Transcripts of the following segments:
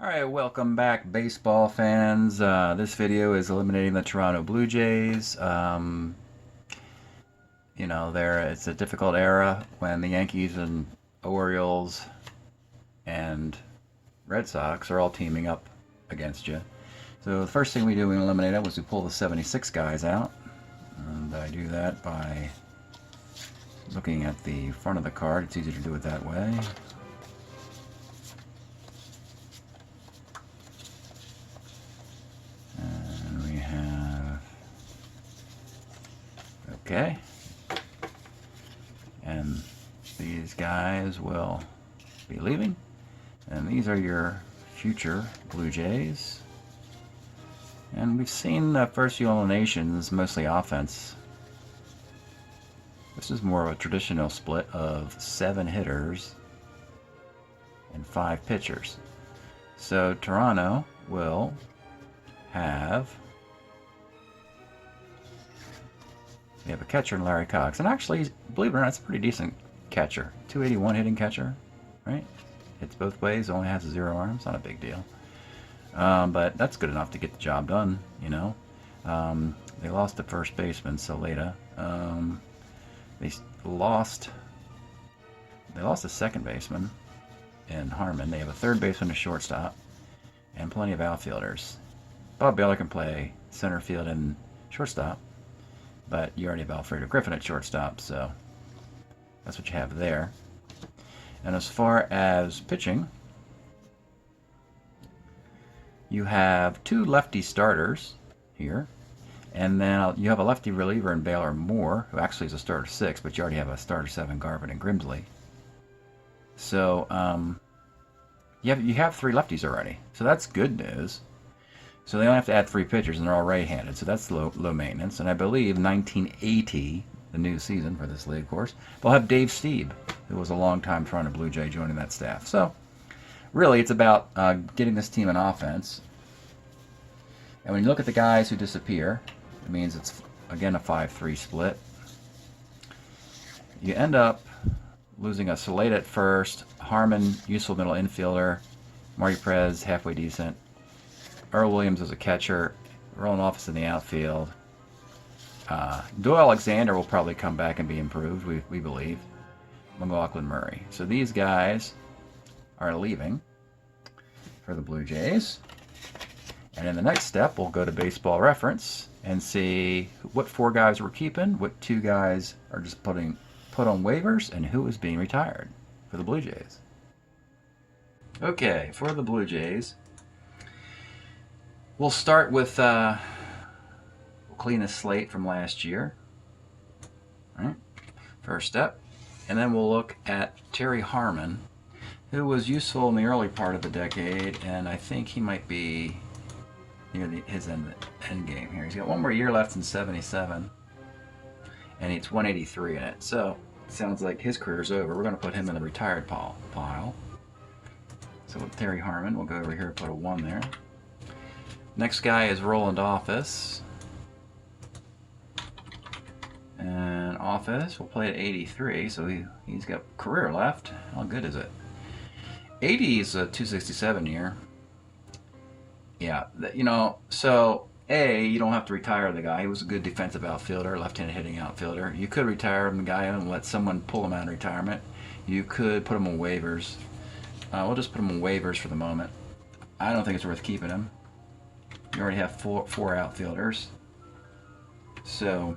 Alright, welcome back, baseball fans. This video is eliminating the Toronto Blue Jays. It's a difficult era when the Yankees and Orioles and Red Sox are all teaming up against you. So the first thing we do when we eliminate it was we pull the 76 guys out. And I do that by looking at the front of the card. It's easier to do it that way. Okay, and these guys will be leaving, and these are your future Blue Jays. And we've seen the first few eliminations, mostly offense. This is more of a traditional split of 7 hitters and 5 pitchers. So Toronto will have... We have a catcher in Larry Cox, and actually, believe it or not, it's a pretty decent catcher. 281 hitting catcher, right? Hits both ways, only has 0 arms, not a big deal. But that's good enough to get the job done, you know. They lost the first baseman, Saleta. They lost the second baseman in Harmon. They have a third baseman, a shortstop, and plenty of outfielders. Bob Baylor can play center field and shortstop, but you already have Alfredo Griffin at shortstop, so that's what you have there. And as far as pitching, you have 2 lefty starters here, and then you have a lefty reliever in Baylor Moore, who actually is a starter 6, but you already have a starter 7 Garvin and Grimsley. So you have 3 lefties already, so that's good news. So they only have to add 3 pitchers, and they're all right-handed, so that's low maintenance. And I believe 1980, the new season for this league, of course, they'll have Dave Stieb, who was a long-time Toronto Blue Jay, joining that staff. So really, it's about getting this team an offense. And when you look at the guys who disappear, it means it's, again, a 5-3 split. You end up losing a Saleta at first, Harmon, useful middle infielder, Marty Perez, halfway decent, Earl Williams as a catcher, Roland Office in the outfield. Doyle Alexander will probably come back and be improved, we believe. McLaughlin Murray. So these guys are leaving for the Blue Jays. And in the next step, we'll go to Baseball Reference and see what 4 guys we're keeping, what 2 guys are just put on waivers, and who is being retired for the Blue Jays. Okay, for the Blue Jays, we'll start with we'll clean a slate from last year. All right, first step. And then we'll look at Terry Harmon, who was useful in the early part of the decade, and I think he might be near his end game here. He's got 1 more year left in 77, and it's 183 in it. So it sounds like his career's over. We're going to put him in the retired pile. So with Terry Harmon, we'll go over here and put a 1 there. Next guy is Roland Office. And Office will play at 83, so he's got career left. How good is it? 80 is a 267 year. Yeah, so A, you don't have to retire the guy. He was a good defensive outfielder, left-handed hitting outfielder. You could retire the guy and let someone pull him out of retirement. You could put him on waivers. We'll just put him on waivers for the moment. I don't think it's worth keeping him. You already have four outfielders. So,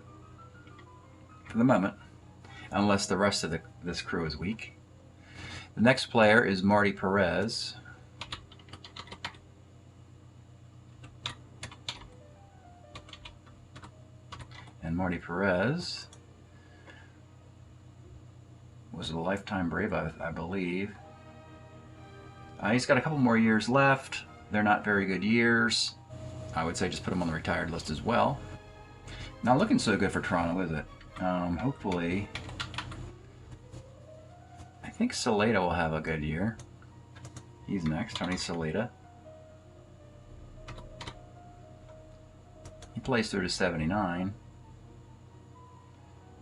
for the moment, unless the rest of this crew is weak. The next player is Marty Perez. And Marty Perez was a lifetime Brave, I believe. He's got a couple more years left. They're not very good years. I would say just put him on the retired list as well. Not looking so good for Toronto, is it? Hopefully, I think Saleta will have a good year. He's next, Tony Saleta. He plays through to 79.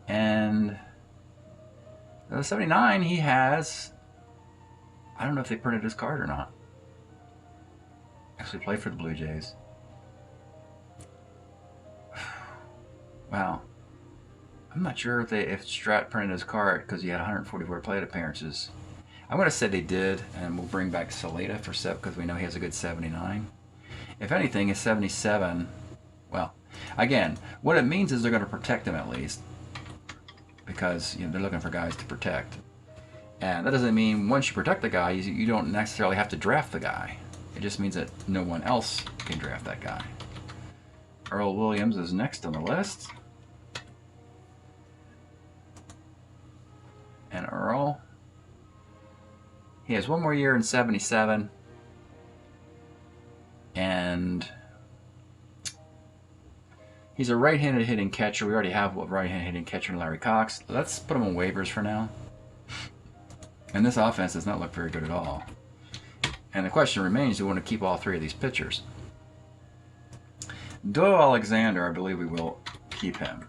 And the 79, he has, I don't know if they printed his card or not. Actually played for the Blue Jays. Wow. I'm not sure if Strat printed his card because he had 144 plate appearances. I'm going to say they did, and we'll bring back Saleta for 7 because we know he has a good 79. If anything, his 77, well, again, what it means is they're going to protect him at least because they're looking for guys to protect. And that doesn't mean once you protect the guy, you don't necessarily have to draft the guy. It just means that no one else can draft that guy. Earl Williams is next on the list. And Earl, he has one more year in 77. And he's a right-handed hitting catcher. We already have a right-handed hitting catcher in Larry Cox. Let's put him on waivers for now. And this offense does not look very good at all. And the question remains, do we want to keep all 3 of these pitchers? Doyle Alexander, I believe we will keep him.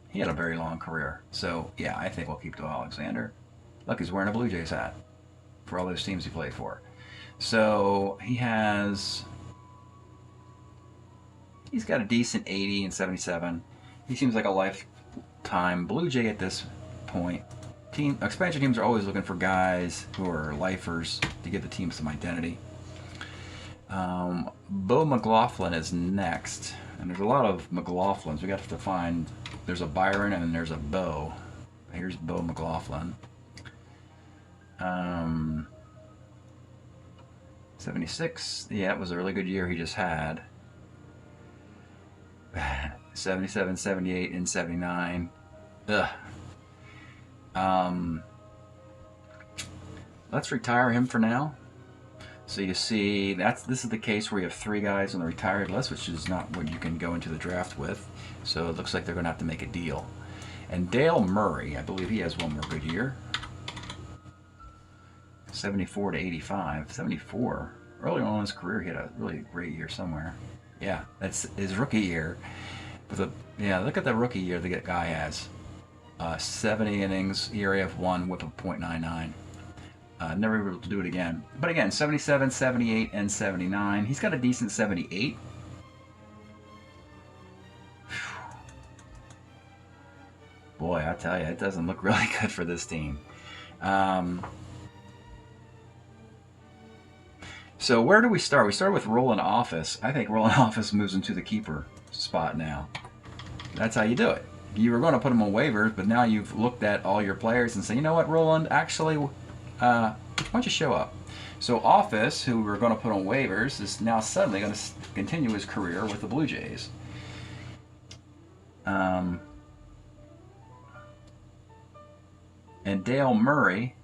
He had a very long career. So, yeah, I think we'll keep Doyle Alexander. Look, he's wearing a Blue Jays hat for all those teams he played for. So, he's got a decent 80 and 77. He seems like a lifetime Blue Jay at this point. Expansion teams are always looking for guys who are lifers to give the team some identity. Bo McLaughlin is next. And there's a lot of McLaughlins. We got to find, there's a Byron and then there's a Bo. Here's Bo McLaughlin. 76. Yeah, it was a really good year he just had. 77, 78, and 79. Ugh. Let's retire him for now. So you see, this is the case where you have 3 guys on the retired list, which is not what you can go into the draft with. So it looks like they're going to have to make a deal. And Dale Murray, I believe he has one more good year. 74 to 85. 74. Early on in his career, he had a really great year somewhere. Yeah, that's his rookie year. Yeah, look at the rookie year the guy has. 70 innings, ERA of 1, whip of .99. Never able to do it again. But again, 77, 78, and 79. He's got a decent 78. Boy, I tell you, it doesn't look really good for this team. So where do we start? We start with Roland Office. I think Roland Office moves into the keeper spot now. That's how you do it. You were going to put him on waivers, but now you've looked at all your players and say, you know what, Roland, actually, why don't you show up? So Office, who we were going to put on waivers, is now suddenly going to continue his career with the Blue Jays. And Dale Murray,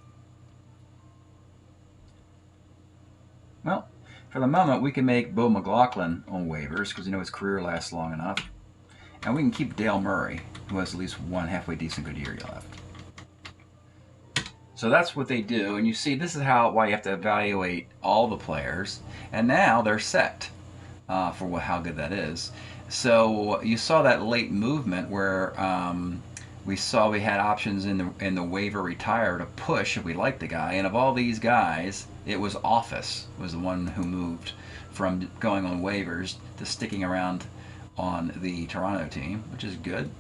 well, for the moment, we can make Bo McLaughlin on waivers because his career lasts long enough. And we can keep Dale Murray, who has at least one halfway decent good year left. So that's what they do, and you see this is why you have to evaluate all the players, and now they're set for how good that is. So you saw that late movement where we had options in the waiver retire to push if we liked the guy, and of all these guys, it was Office was the one who moved from going on waivers to sticking around on the Toronto team, which is good.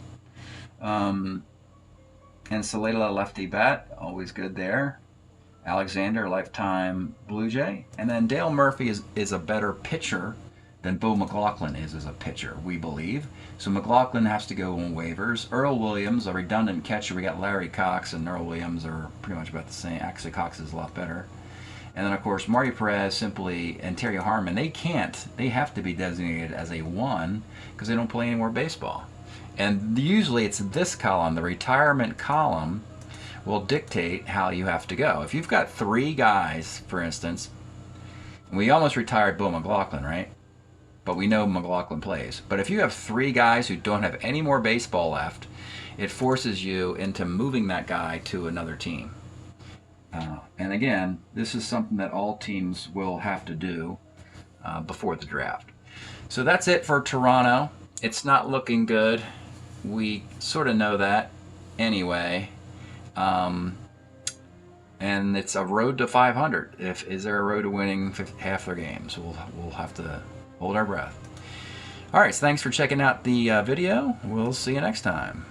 And Saleta, lefty bat, always good there. Alexander, lifetime Blue Jay. And then Dale Murphy is a better pitcher than Bo McLaughlin is as a pitcher, we believe. So McLaughlin has to go on waivers. Earl Williams, a redundant catcher. We got Larry Cox and Earl Williams are pretty much about the same. Actually, Cox is a lot better. And then, of course, Mario Perez, Simply, and Terry Harmon, they have to be designated as a 1 because they don't play any more baseball. And usually it's this column, the retirement column, will dictate how you have to go. If you've got 3 guys, for instance, we almost retired Bo McLaughlin, right? But we know McLaughlin plays. But if you have 3 guys who don't have any more baseball left, it forces you into moving that guy to another team. And again, this is something that all teams will have to do before the draft. So that's it for Toronto. It's not looking good. We sort of know that anyway. And it's a road to 500. Is there a road to winning half their games? We'll have to hold our breath. All right, so thanks for checking out the video. We'll see you next time.